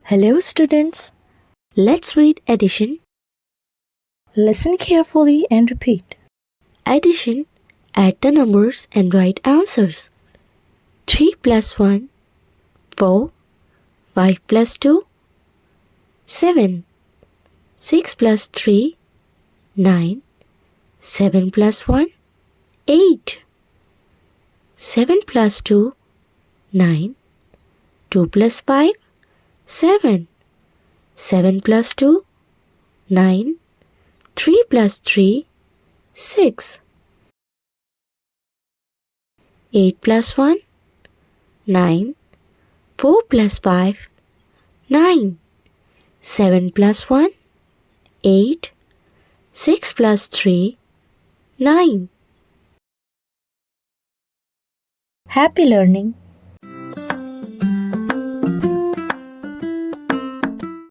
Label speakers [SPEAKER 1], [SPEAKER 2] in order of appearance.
[SPEAKER 1] Hello students, let's read addition. Listen carefully and repeat. Addition, add the numbers and write answers. 3 plus 1, 4, 5 plus 2, 7, 6 plus 3, 9, 7 plus 1, 8, 7 plus 2, 9, 2 plus 5, 7, 7 plus 2, 9, 3 plus 3, 6, 8 plus 1, 9, 4 plus 5, 9, 7 plus 1, 8, 6 plus 3, 9. Happy learning!